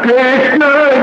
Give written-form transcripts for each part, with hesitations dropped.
Krishna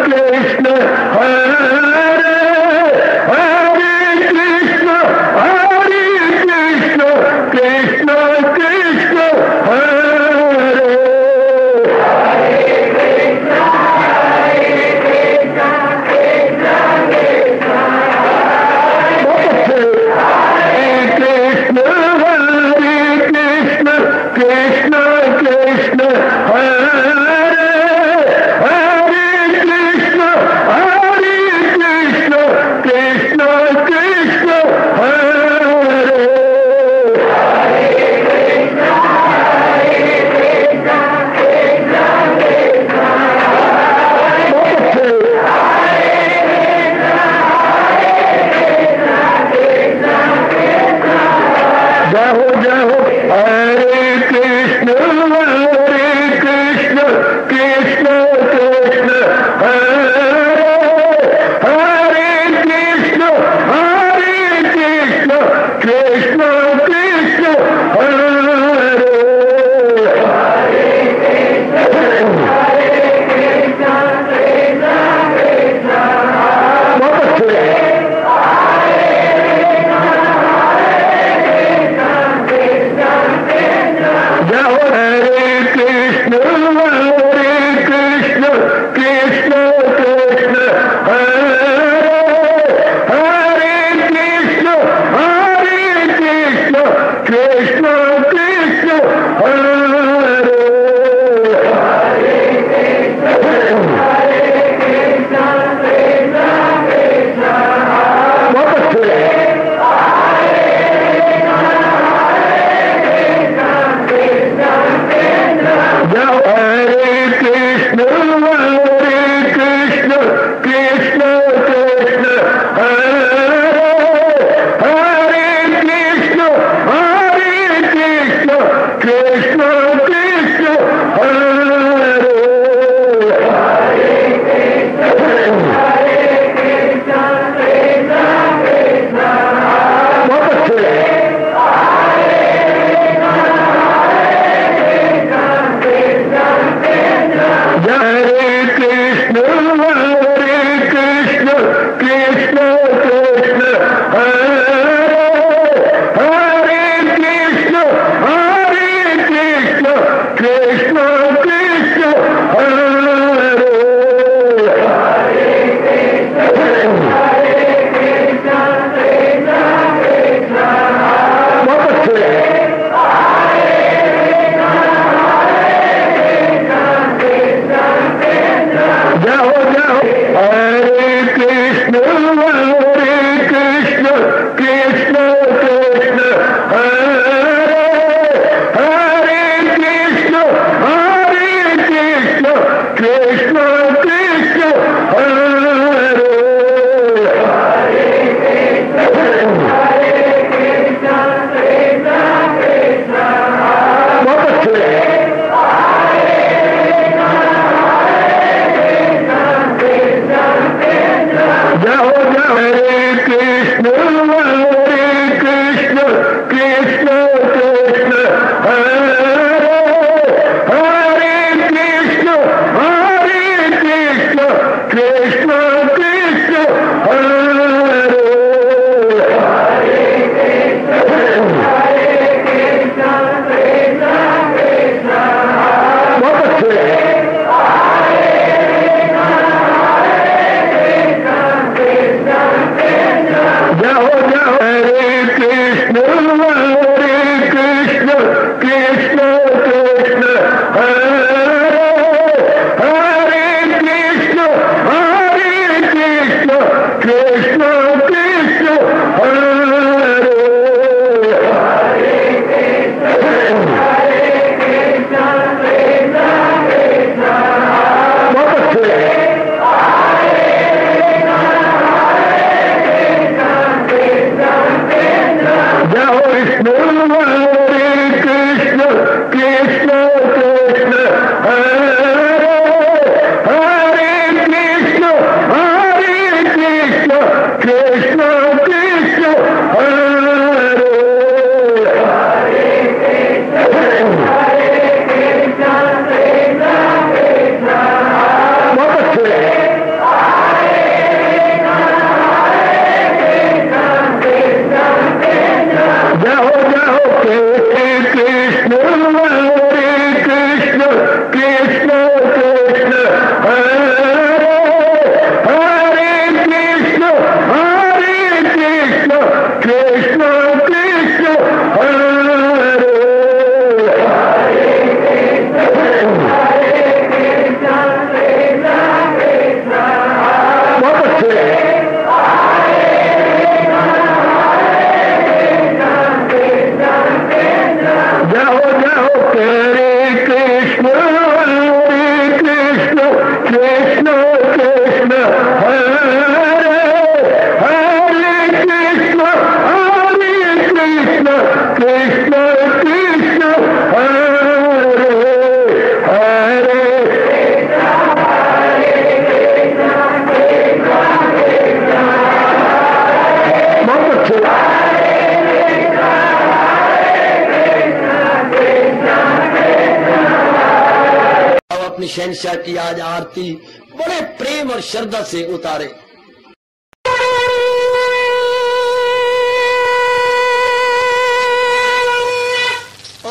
शहंशाह की आज आरती बड़े प्रेम और श्रद्धा से उतारे।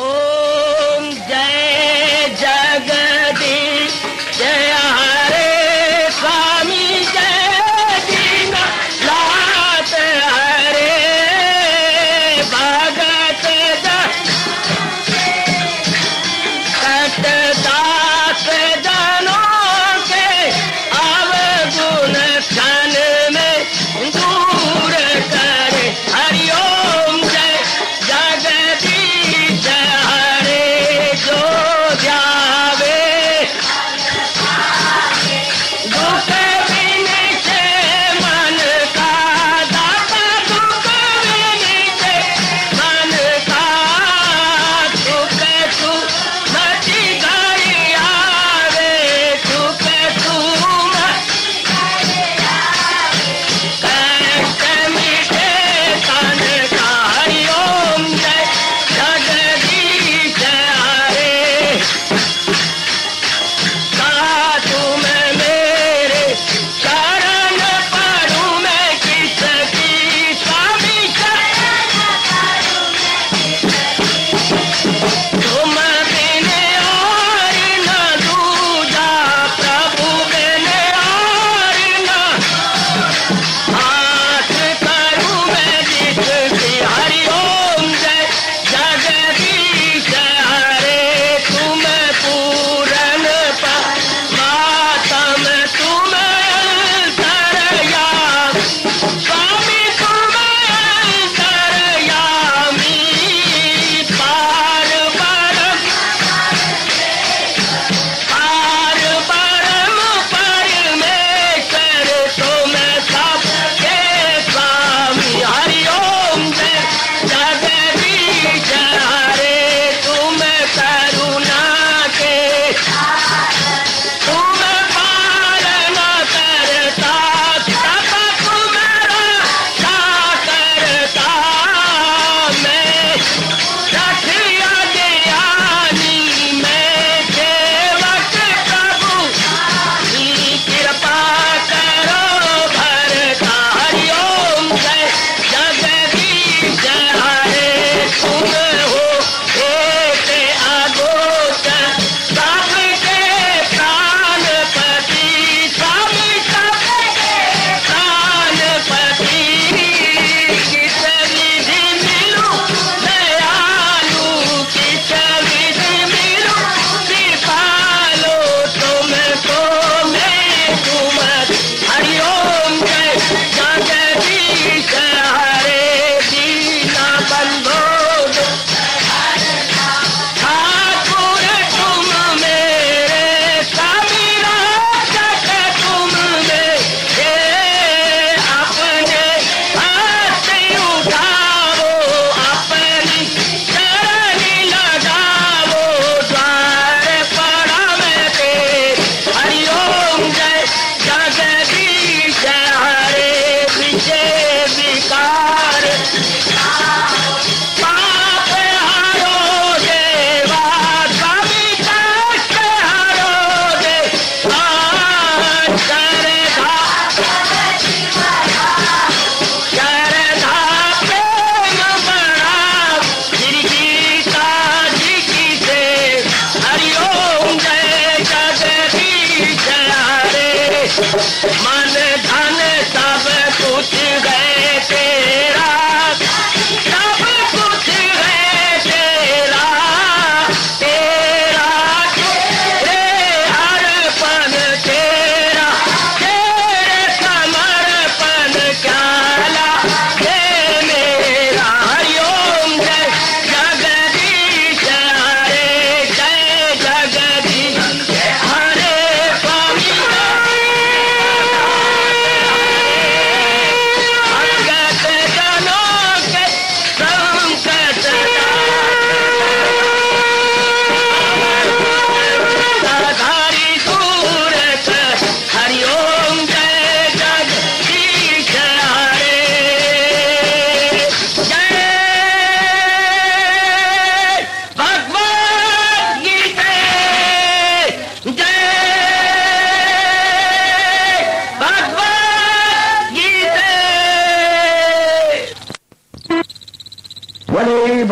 ओम जय जगदीश जय हरे स्वामी जय दीना लात हरे भगत दास जनों के अवगुण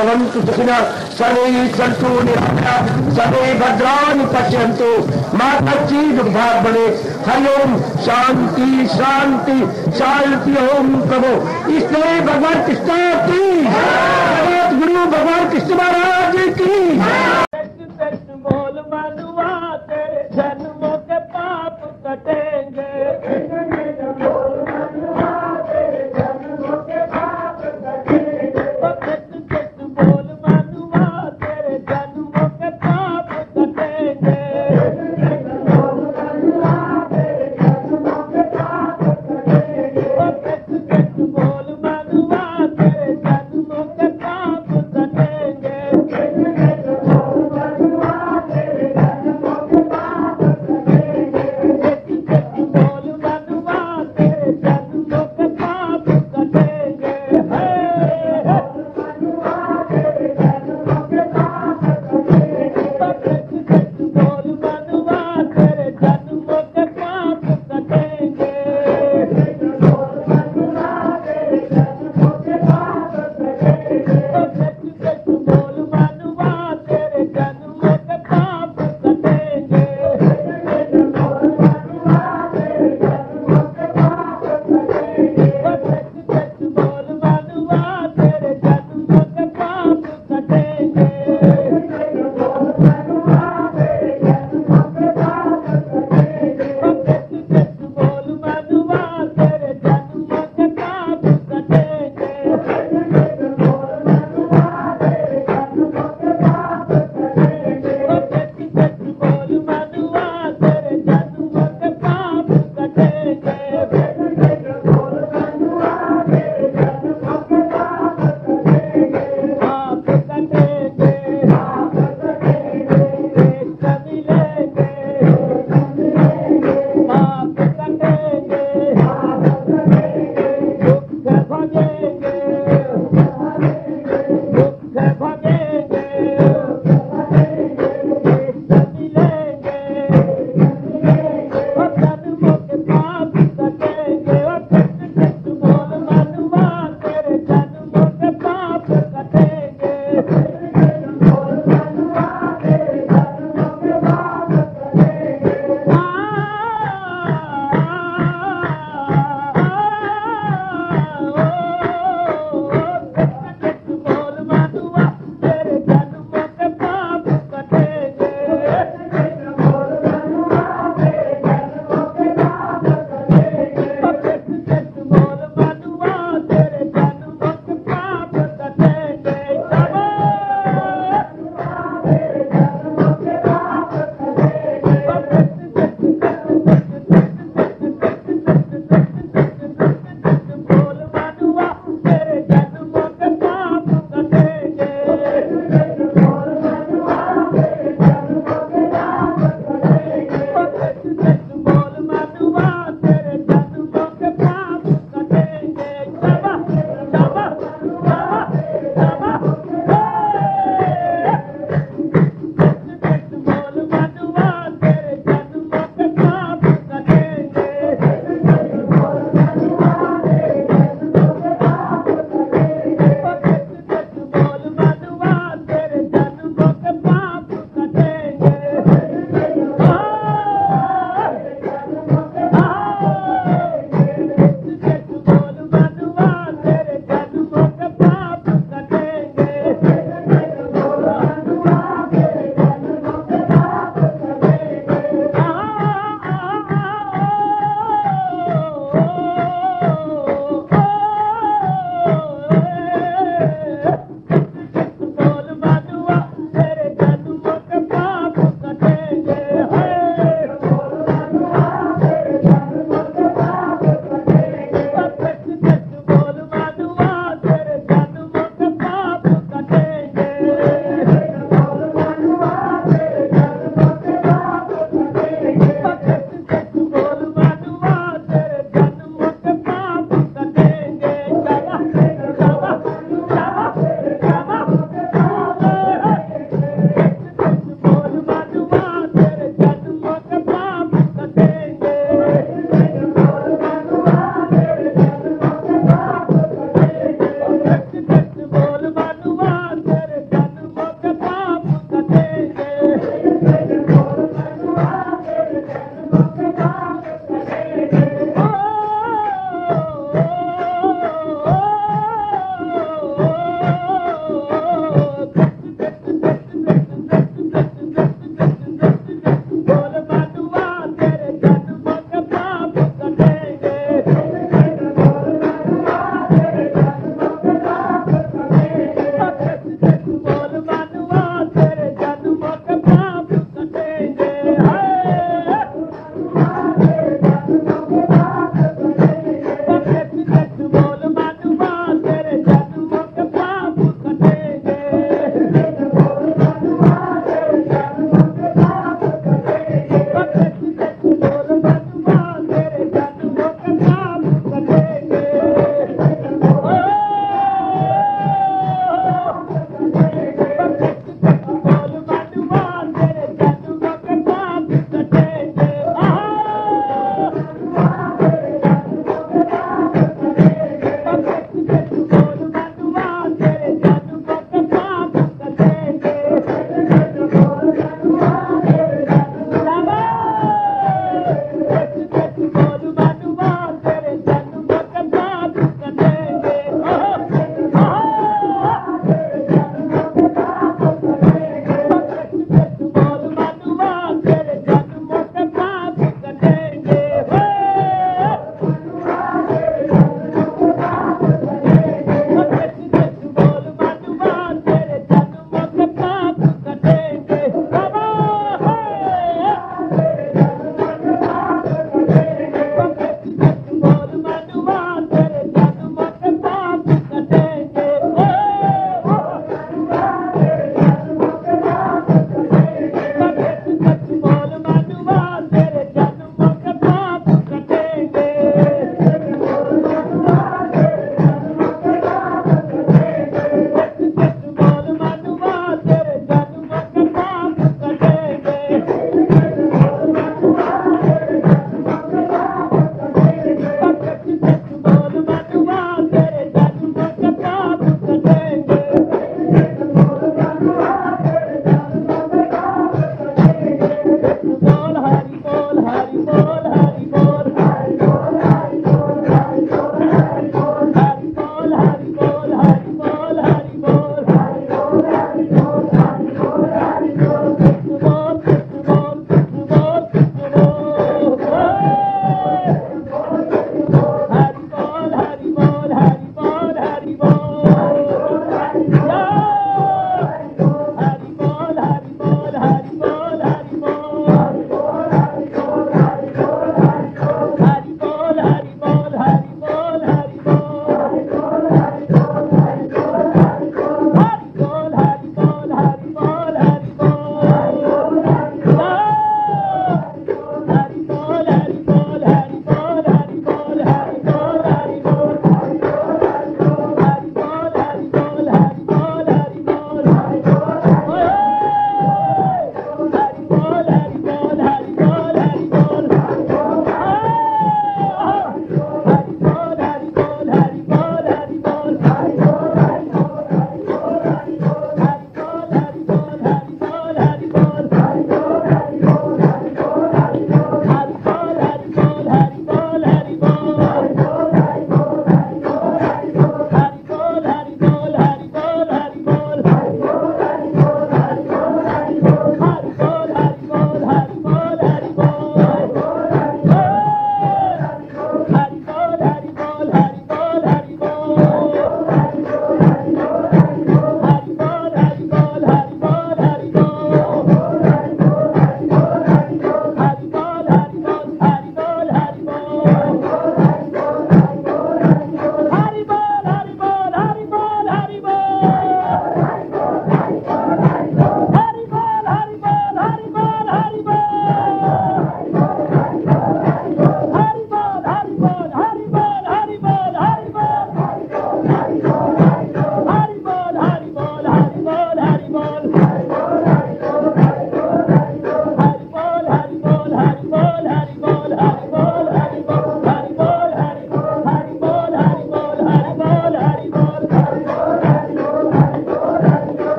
भवन्तु सुखिनः सर्वे सन्तु निरामयाः सर्वे भद्राणि पश्यन्तु मा कश्चित् दुर्भाग्यं भवेत्। हरि ओम शांति शांति शांति। ओम प्रभु इसलिए भगवान कृष्ण की जगत गुरु भगवान कृष्ण महाराज की। बोल मनुआ तेरे जन्मों के पाप कटेंगे। बोल मनुआ तेरे जन्मों के पाप कटेंगे। बोल मनुआ तेरे जन्मों के पाप कटेंगे।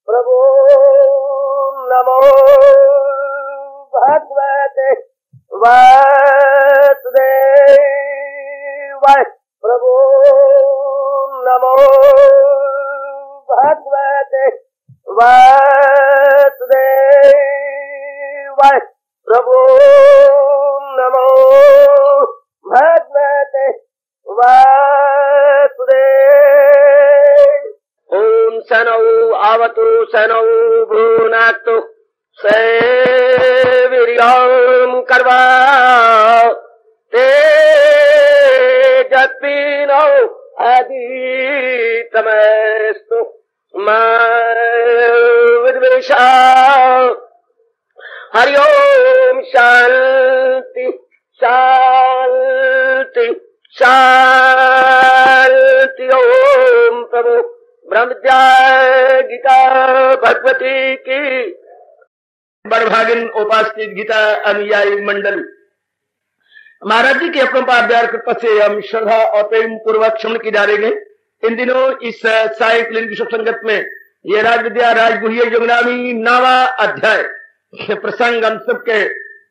प्रभु नमो भगवते वासुदेवाय। प्रभु नमो भगवते वासुदेवाय। प्रभु नमो भगवते वासुदेव। ओम सनौ आवतु सनौ भुनातु सेवीर्यं कर्वा तेजस्विनो अधीतमस्तु मा विद्वेषा। हरि ओम शांति शांति शांति। ओम प्रभु ब्रह्म विद्या गीता भगवती की बड़भागिन उपास्थित गीता अनुयायी मंडल, महाराज जी के अपरंपार कृपा से हम श्रद्धा और प्रेम पूर्वक श्रवण की जा रहे हैं। इन दिनों इस सायकालीन विश्व संगत में ये राज विद्या राजगुह्य योगनामी 9वां अध्याय प्रसंग हम सबके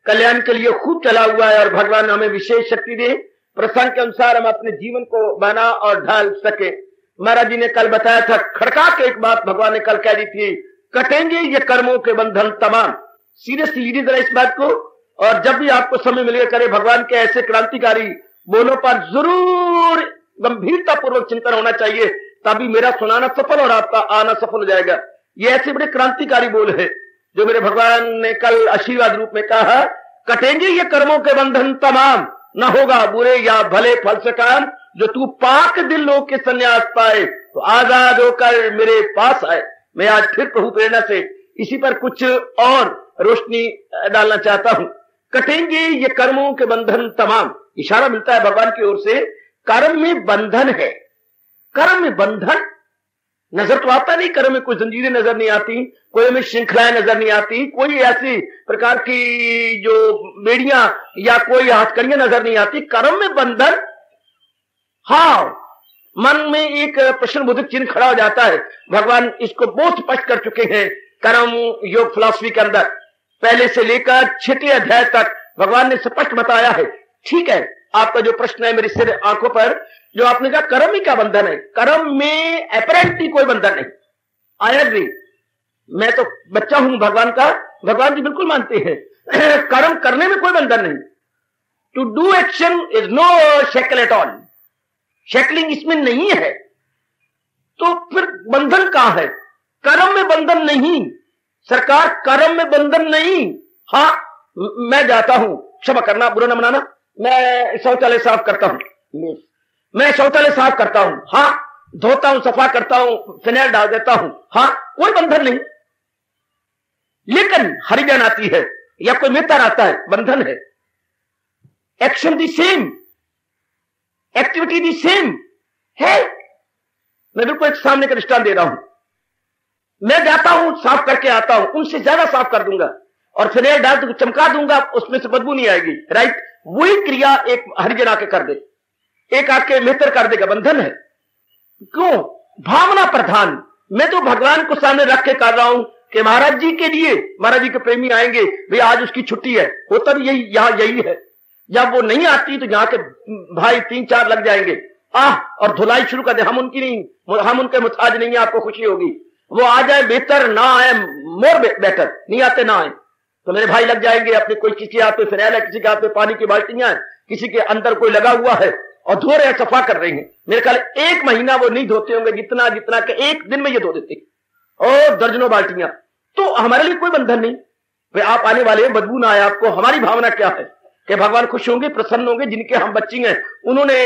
कल्याण के लिए खूब चला हुआ है और भगवान हमें विशेष शक्ति दे, प्रसंग के अनुसार हम अपने जीवन को बना और ढाल सके। महाराज जी ने कल बताया था, खड़का के एक बात भगवान ने कल कह दी थी, कटेंगे ये कर्मों के बंधन तमाम। सीरियसली लीजिए जरा इस बात को, और जब भी आपको समय मिलेगा करे भगवान के ऐसे क्रांतिकारी बोलों पर जरूर गंभीरता पूर्वक चिंतन होना चाहिए, तभी मेरा सुनाना सफल और आपका आना सफल हो जाएगा। ये ऐसे बड़े क्रांतिकारी बोल है जो मेरे भगवान ने कल आशीर्वाद रूप में कहा, कटेंगे ये कर्मों के बंधन तमाम, न होगा बुरे या भले फल से काम, जो तू पाक दिल लोग के संन्यास पाए तो आजाद होकर मेरे पास आए। मैं आज फिर प्रभु प्रेरणा से इसी पर कुछ और रोशनी डालना चाहता हूं। कटेंगे ये कर्मों के बंधन तमाम, इशारा मिलता है भगवान की ओर से, कर्म में बंधन है। कर्म में बंधन नजर तो आता नहीं, कर्म में कोई जंजीरें नजर नहीं आती, कोई में श्रृंखलाएं नजर नहीं आती, कोई ऐसी प्रकार की जो बेड़ियां या कोई हथकड़ियां नजर नहीं आती। कर्म में बंधन, हाँ, मन में एक प्रश्न बोधक चिन्ह खड़ा हो जाता है। भगवान इसको बहुत स्पष्ट कर चुके हैं कर्म योग फिलॉसफी के अंदर, पहले से लेकर 6वें अध्याय तक भगवान ने स्पष्ट बताया है। ठीक है, आपका जो प्रश्न है मेरे सिर आंखों पर, जो आपने कहा कर्म ही क्या बंधन है, कर्म में अपरेंटली कोई बंधन नहीं। आई एग्री, मैं तो बच्चा हूं भगवान का, भगवान जी बिल्कुल मानते हैं कर्म करने में कोई बंधन नहीं। To do action is no shackle at all, shackling इसमें नहीं है। तो फिर बंधन कहां है? कर्म में बंधन नहीं सरकार, कर्म में बंधन नहीं। हाँ, मैं जाता हूं, क्षमा करना, बुरा न मनाना, मैं शौचालय साफ करता हूं, मैं शौचालय साफ करता हूं, हाँ, धोता हूं, सफा करता हूं, फिनाइल डाल देता हूं, हाँ, कोई बंधन नहीं। लेकिन हरिजन आती है या कोई मित्र आता है, बंधन है। Action the same, activity the same है। मैं बिल्कुल एक सामने का दृष्टांत दे रहा हूं। मैं जाता हूं, साफ करके आता हूं, उनसे ज्यादा साफ कर दूंगा और फिनाइल डाल दूंगा, चमका दूंगा, उसमें से बदबू नहीं आएगी, राइट। वही क्रिया एक हरिजन आके कर दे, एक आके मित्र कर देगा, बंधन है। क्यों? भावना प्रधान। मैं तो भगवान को सामने रख के कर रहा हूं कि महाराज जी के लिए, महाराज जी के प्रेमी आएंगे, भाई आज उसकी छुट्टी है, होता भी यही, यहां यही है। जब वो नहीं आती तो यहाँ के भाई 3-4 लग जाएंगे, और धुलाई शुरू कर दे, हम उनकी नहीं, हम उनके मुताज नहीं है, आपको खुशी होगी। वो आ जाए बेहतर, ना आए मोर बेटर, नहीं आते ना आए तो मेरे भाई लग जाएंगे अपने, कोई किसी के हाथ में फिनाइल है, किसी के हाथ में पानी की बाल्टियां हैं, किसी के अंदर कोई लगा हुआ है और धो रहे हैं, सफा कर रहे हैं। मेरे ख्याल 1 महीना वो नहीं धोते होंगे जितना कि 1 दिन में ये धो देते और दर्जनों बाल्टियां। तो हमारे लिए कोई बंधन नहीं, वे आप आने वाले हैं, बदबू ना आए आपको। हमारी भावना क्या है कि भगवान खुश होंगे, प्रसन्न होंगे। जिनके हम बच्चे हैं उन्होंने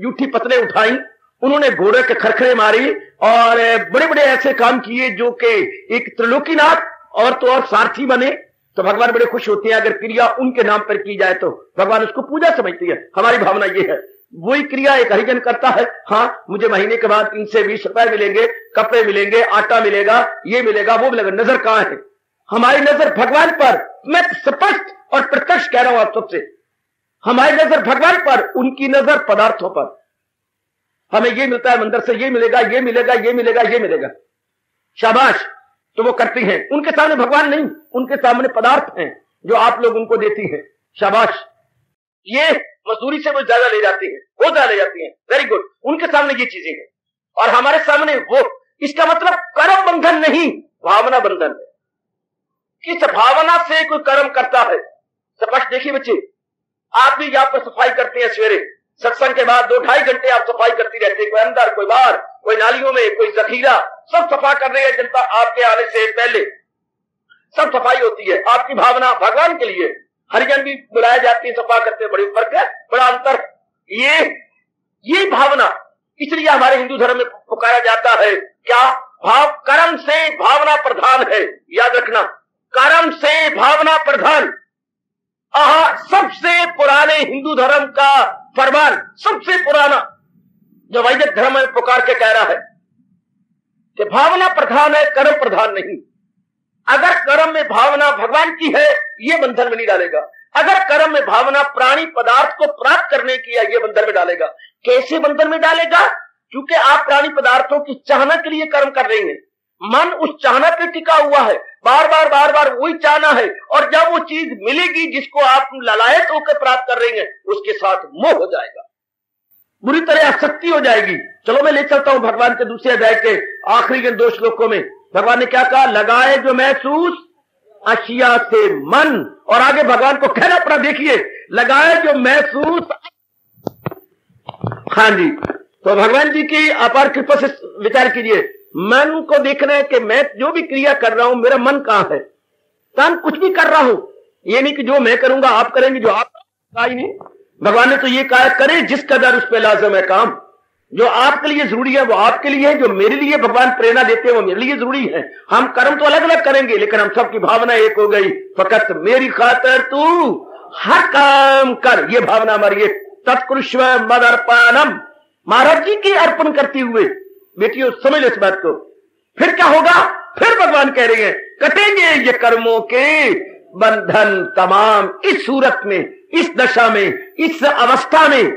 जूठी पतले उठाई, उन्होंने घोड़े के खरखरे मारी और बड़े बड़े ऐसे काम किए जो कि एक त्रिलोकीनाथ और तो और सारथी बने, तो भगवान बड़े खुश होते हैं। अगर क्रिया उनके नाम पर की जाए तो भगवान उसको पूजा समझती है। हमारी भावना ये है, वही क्रिया एक हरिजन करता है, हाँ, मुझे महीने के बाद इनसे 20 रुपए मिलेंगे, कपड़े मिलेंगे, आटा मिलेगा, ये मिलेगा, वो मिलेगा। नजर कहां है? हमारी नजर भगवान पर। मैं स्पष्ट और प्रत्यक्ष कह रहा हूं आप सबसे, हमारी नजर भगवान पर, उनकी नजर पदार्थों पर। हमें ये मिलता है मंदिर से, ये मिलेगा, ये मिलेगा, ये मिलेगा, ये मिलेगा, शाबाश, तो वो करती हैं। उनके सामने भगवान नहीं, उनके सामने पदार्थ हैं जो आप लोग उनको देती हैं, शाबाश। ये मजदूरी से वो ज्यादा ले जाती है, वो ज्यादा ले जाती है, वेरी गुड। उनके सामने ये चीजें हैं और हमारे सामने वो। इसका मतलब कर्म बंधन नहीं, भावना बंधन है। किस भावना से कोई कर्म करता है? स्पष्ट देखिए बच्चे, आप भी यहां पर सफाई करते हैं, सवेरे सत्संग के बाद 2-2.5 घंटे आप सफाई करती रहती है, कोई अंदर, कोई बाहर, कोई नालियों में, कोई जखीरा, सब सफा कर रही है जनता। आपके आने से पहले सब सफाई होती है। आपकी भावना भगवान के लिए। हरिजन भी बुलाए जाते हैं, सफा करते हैं, बड़ी फर्क है, बड़ा अंतर। ये भावना, इसलिए हमारे हिंदू धर्म में पुकारा जाता है क्या? भाव, कर्म से भावना प्रधान है। याद रखना, कर्म से भावना प्रधान। सबसे पुराने हिंदू धर्म का फरमान, सबसे पुराना जो वैदिक धर्म में पुकार के कह रहा है कि भावना प्रधान है, कर्म प्रधान नहीं। अगर कर्म कर्म में भावना भगवान की है, ये बंधन में नहीं डालेगा। अगर कर्म में भावना प्राणी पदार्थ को प्राप्त करने की है, ये बंधन में डालेगा। कैसे बंधन में डालेगा? क्योंकि आप प्राणी पदार्थों की चाहना के लिए कर्म कर रहे हैं, मन उस चाहना पे टिका हुआ है, बार बार वही चाहना है, और जब वो चीज मिलेगी जिसको आप ललायत होकर प्राप्त कर रहे हैं, उसके साथ मोह हो जाएगा, बुरी तरह आसक्ति हो जाएगी। चलो मैं ले चलता हूं भगवान के दूसरे अध्याय के आखिरी के 2 श्लोकों में। भगवान ने क्या कहा? लगाए जो महसूस अशिया से मन, और आगे भगवान को कहना पड़ा, देखिए, लगाए जो महसूस। हाँ जी, तो भगवान जी की अपार कृपा से विचार कीजिए, मन को देखना है कि मैं जो भी क्रिया कर रहा हूं, मेरा मन कहां है। तन कुछ भी कर रहा हूं, ये नहीं कि जो मैं करूंगा आप करेंगे, जो आप कहा ही नहीं। भगवान ने तो ये कहा, करे जिस कदर उस पे लाजम है काम। जो आपके लिए जरूरी है वो आपके लिए है, जो मेरे लिए भगवान प्रेरणा देते हैं वो मेरे लिए जरूरी है। हम कर्म तो अलग अलग करेंगे, लेकिन हम सबकी भावना एक हो गई, फकत मेरी खातर तू हर काम कर, ये भावना हमारी एक। तत्कुरुष्व मदर्पणम, महाराज जी की अर्पण करते हुए, बेटियों समझ लो इस बात को। फिर क्या होगा? फिर भगवान कह रहे हैं, कटेंगे ये कर्मों के बंधन तमाम। इस सूरत में, इस दशा में, इस अवस्था में,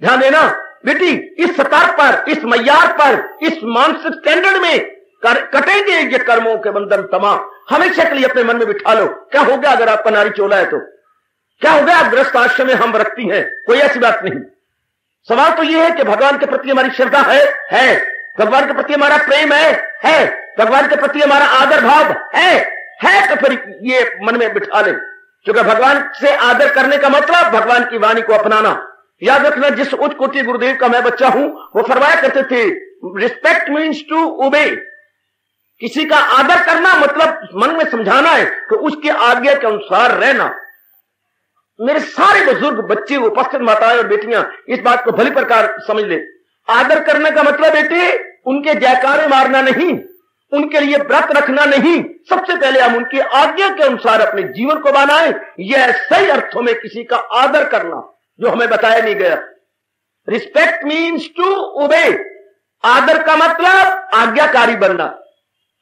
ध्यान देना बेटी, इस स्तर पर, इस मय्यार पर, इस मानसिक स्टैंडर्ड में कटेंगे ये कर्मों के बंधन तमाम। हमेशा के लिए अपने मन में बिठा लो। क्या हो गया अगर आपका नारी चोला है तो? क्या हो गया आप गृहस्थ आश्रम में हम रखती हैं? कोई ऐसी बात नहीं। सवाल तो यह है कि भगवान के प्रति हमारी श्रद्धा है, भगवान के प्रति हमारा प्रेम है, भगवान के प्रति हमारा आदर भाव है, तो फिर ये मन में बिठा ले। क्योंकि भगवान से आदर करने का मतलब भगवान की वाणी को अपनाना। याद रखना, जिस उच्च कोटि गुरुदेव का मैं बच्चा हूं, वो फरमाया करते थे, रिस्पेक्ट मीन्स टू ओबे। किसी का आदर करना मतलब मन में समझाना है तो उसके आज्ञा के अनुसार रहना। मेरे सारे बुजुर्ग, बच्चे, उपस्थित माताएं और बेटियां इस बात को भली प्रकार समझ ले। आदर करने का मतलब बेटे उनके जयकारे मारना नहीं, उनके लिए व्रत रखना नहीं, सबसे पहले हम उनकी आज्ञा के अनुसार अपने जीवन को बनाएं। यह सही अर्थों में किसी का आदर करना, जो हमें बताया नहीं गया। Respect means to obey. आदर का मतलब आज्ञाकारी बनना,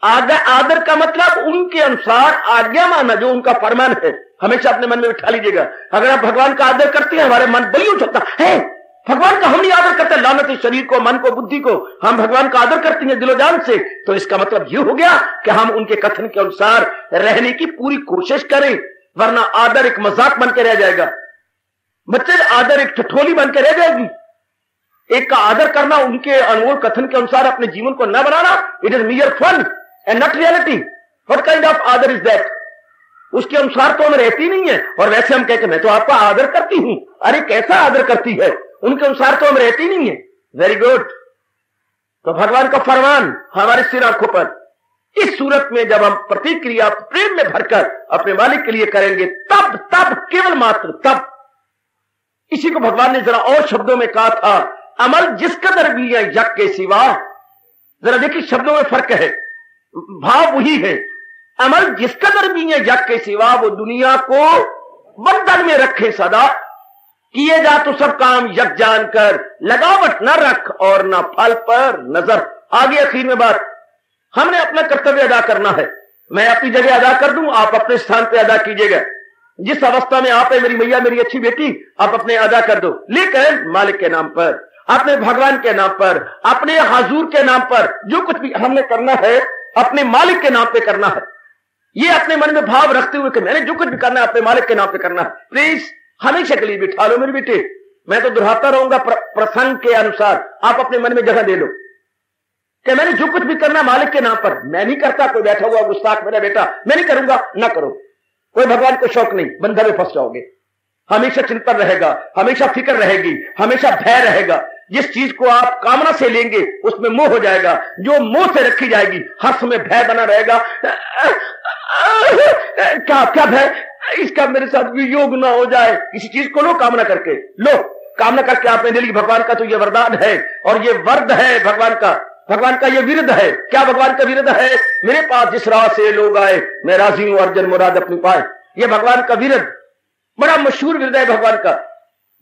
आदर का मतलब उनके अनुसार आज्ञा मानना, जो उनका फरमान है। हमेशा अपने मन में बिठा लीजिएगा, अगर आप भगवान का आदर करते हैं, हमारे मन बलि हो सकता है। भगवान का हम नहीं आदर करते, लानत है शरीर को, मन को, बुद्धि को। हम भगवान का आदर करते हैं दिलो जान से, तो इसका मतलब यह हो गया कि हम उनके कथन के अनुसार रहने की पूरी कोशिश करें, वरना आदर एक मजाक बन के रह जाएगा। बच्चे, आदर एक ठठोली बन के रह जाएगी। एक का आदर करना, उनके अनमोल कथन के अनुसार अपने जीवन को न बनाना, it is mere fun and not reality. What kind of other is that? उसके अनुसार तो हम रहती नहीं है, और वैसे हम कहते मैं तो आपका आदर करती हूं। अरे कैसा आदर करती है? उनके अनुसार तो हम रहती नहीं है। Very good. तो भगवान का फरमान हमारे सिर आंखों पर। इस सूरत में जब हम प्रतिक्रिया प्रेम में भरकर अपने मालिक के लिए करेंगे, तब केवल मात्र तब। इसी को भगवान ने जरा और शब्दों में कहा था, अमल जिस कदर भी है यज्ञ के सिवा। जरा देखिए, शब्दों में फर्क है, भाव वही है। अमल जिस कदर भी है यज्ञ के सिवा, वो दुनिया को बंधन में रखे सदा। किए जा तो सब काम यज्ञ जानकर, लगावट न रख और न फल पर नजर। आगे आखिर में बात, हमने अपना कर्तव्य अदा करना है। मैं अपनी जगह अदा कर दूं, आप अपने स्थान पे अदा कीजिएगा। जिस अवस्था में आप है, मेरी मैया, मेरी अच्छी बेटी, आप अपने अदा कर दो, लेकिन मालिक के नाम पर, अपने भगवान के नाम पर, अपने हाजूर के नाम पर। जो कुछ भी हमने करना है अपने मालिक के नाम पे करना है। ये अपने मन में भाव रखते हुए कि मैंने जो कुछ भी करना है अपने मालिक के नाम पे करना है। प्लीज हमेशा के लिए बिठा लो मेरी बेटे, मैं तो दोहराता रहूंगा प्रसंग के अनुसार। आप अपने मन में जगह दे लो कि मैंने जो कुछ भी करना मालिक के नाम पर। मैं नहीं करता, कोई बैठा हुआ गुस्ताख मेरा बेटा, मैं नहीं करूंगा, ना करो। कोई भगवान को शौक नहीं, बंधन में फंस जाओगे। हमेशा चिंतन रहेगा, हमेशा फिक्र रहेगी, हमेशा भय रहेगा। जिस चीज को आप कामना से लेंगे उसमें मोह हो जाएगा, जो मोह से रखी जाएगी हर समय भय बना रहेगा। क्या भय? इसका मेरे साथ वियोग ना हो जाए। किसी चीज को लो कामना करके, लो कामना करके आपने ले ली। भगवान का तो ये वरदान है और ये वर्द है भगवान का ये विरद है। क्या भगवान का विरद है? मेरे पास जिस राह से लोग आए, मैं राजी हूं अर्जन मुराद अपनी पाए। ये भगवान का विरद बड़ा मशहूर विरद है भगवान का।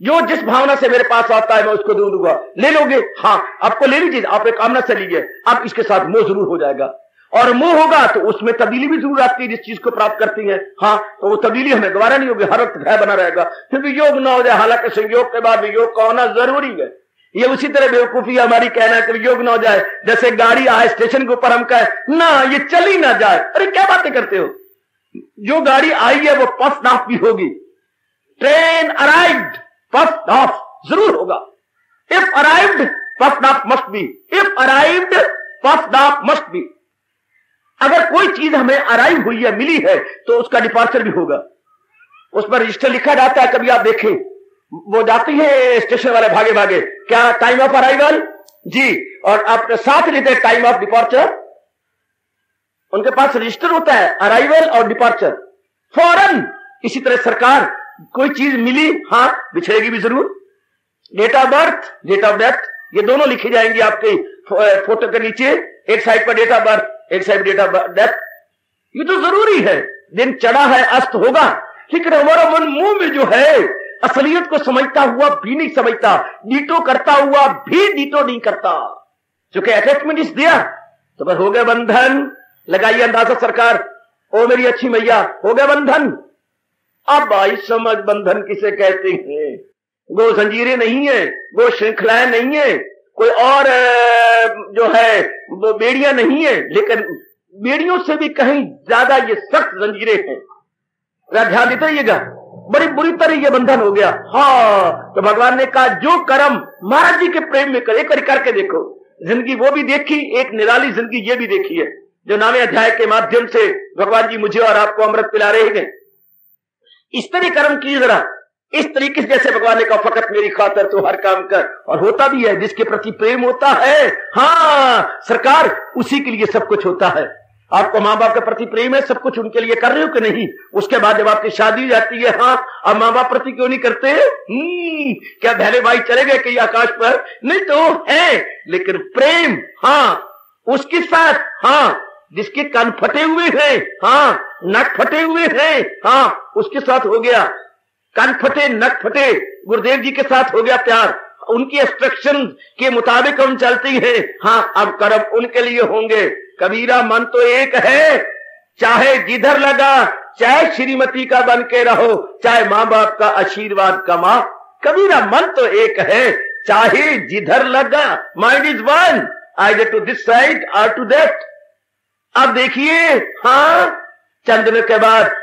जो जिस भावना से मेरे पास आता है मैं उसको दूंगा। ले लोगे? हाँ, आपको ले लीजिए, आप एक कामना से लीजिए, आप इसके साथ मोह जरूर हो जाएगा। और मोह होगा तो उसमें तब्दीली भी जरूर आती है जिस चीज को प्राप्त करती है। हाँ, तो वो तब्दीली हमें गवारा नहीं होगी, हर वक्त भय बना रहेगा फिर भी योग ना हो जाए, हालांकि संयोग के बाद भी योग का होना जरूरी है। ये उसी तरह बेवकूफी हमारी कहना है कि योग ना हो जाए, जैसे गाड़ी आए स्टेशन के ऊपर हम कहें ना ये चली ना जाए। अरे क्या बातें करते हो, जो गाड़ी आई है वो फर्स्ट हाफ भी होगी। ट्रेन अराइव्ड, फर्स्ट हाफ जरूर होगा। If arrived first half must be, if arrived first half must be. अगर कोई चीज हमें अराइव हुई है, मिली है, तो उसका डिपार्चर भी होगा। उस पर रजिस्टर लिखा जाता है, कभी आप देखें वो जाती है स्टेशन वाले भागे भागे, क्या टाइम ऑफ अराइवल जी, और आप साथ लेते हैं टाइम ऑफ डिपार्चर। उनके पास रजिस्टर होता है अराइवल और डिपार्चर फौरन। इसी तरह सरकार कोई चीज मिली, हाँ बिछड़ेगी भी जरूर। Date of birth, date of death, ये दोनों लिखे जाएंगे आपके फोटो के नीचे, एक साइड पर डेट ऑफ बर्थ, एक साइड डेट ऑफ डेथ। ये तो जरूरी है, दिन चढ़ा है अस्त होगा। लेकिन हमारा मन मुंह में जो है असलियत को समझता हुआ भी नहीं समझता, डीटो करता हुआ भी डीटो नहीं करता, क्योंकि अटैचमेंट इस दिया। तो बस हो गया बंधन, लगाइए अंदाजा सरकार, ओ मेरी अच्छी मैया हो गया बंधन। अब भाई समझ बंधन किसे कहते हैं, वो जंजीरें नहीं है, वो श्रृंखलाएं नहीं है, कोई और जो है वो बेड़ियां नहीं है, लेकिन बेड़ियों से भी कहीं ज्यादा ये सख्त जंजीरें हैं। ध्यान देते रहिएगा, बड़ी बुरी तरह ये बंधन हो गया। हाँ, तो भगवान ने कहा जो कर्म महाराज जी के प्रेम में करे, करके देखो। जिंदगी वो भी देखी, एक निराली जिंदगी ये भी देखी है, जो नामे अध्याय के माध्यम से भगवान जी मुझे और आपको अमृत पिला रहे हैं। इस तरह कर्म की जरा, इस तरीके से जैसे भगवान ने कहा फकत मेरी खातर तो हर काम कर, और होता भी है। जिसके प्रति प्रेम होता है, हाँ सरकार, उसी के लिए सब कुछ होता है। आपको माँ बाप के प्रति प्रेम है, सब कुछ उनके लिए कर रहे हो कि नहीं? उसके बाद जब आपकी शादी हो जाती है, हाँ अब माँ बाप प्रति क्यों नहीं करते? क्या भैले भाई चले गए कहीं आकाश पर? नहीं तो है, लेकिन प्रेम हाँ उसके साथ, हाँ जिसके कान फटे हुए हैं, हाँ नक फटे हुए हैं, हाँ उसके साथ हो गया। कान फटे नक फटे, गुरुदेव जी के साथ हो गया प्यार, उनकी इंस्ट्रक्शन के मुताबिक हम चलते हैं। हाँ अब कर्म उनके लिए होंगे। कबीरा मन तो एक है, चाहे जिधर लगा, चाहे श्रीमती का बन के रहो, चाहे माँ बाप का आशीर्वाद कमा। कबीरा मन तो एक है, चाहे जिधर लगा, mind is one, either to this side और टू दैट। अब देखिए, हाँ चंद दिनों के बाद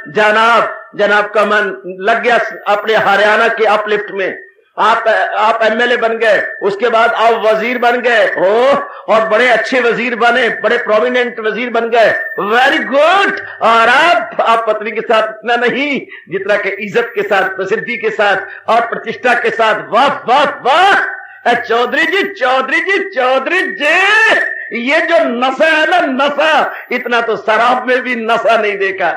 जनाब का मन लग गया अपने हरियाणा के अपलिफ्ट में। आप एमएलए बन गए, उसके बाद आप वजीर बन गए हो, और बड़े अच्छे वजीर बने, बड़े प्रोमिनेंट वजीर बन गए, वेरी गुड। और आप पत्नी के साथ इतना नहीं जितना कि इज्जत के साथ, प्रसिद्धि के साथ और प्रतिष्ठा के साथ। वाह वाह वाह, चौधरी जी चौधरी जी चौधरी जी, ये जो नशा है ना, नशा, इतना तो शराब में भी नशा नहीं देखा।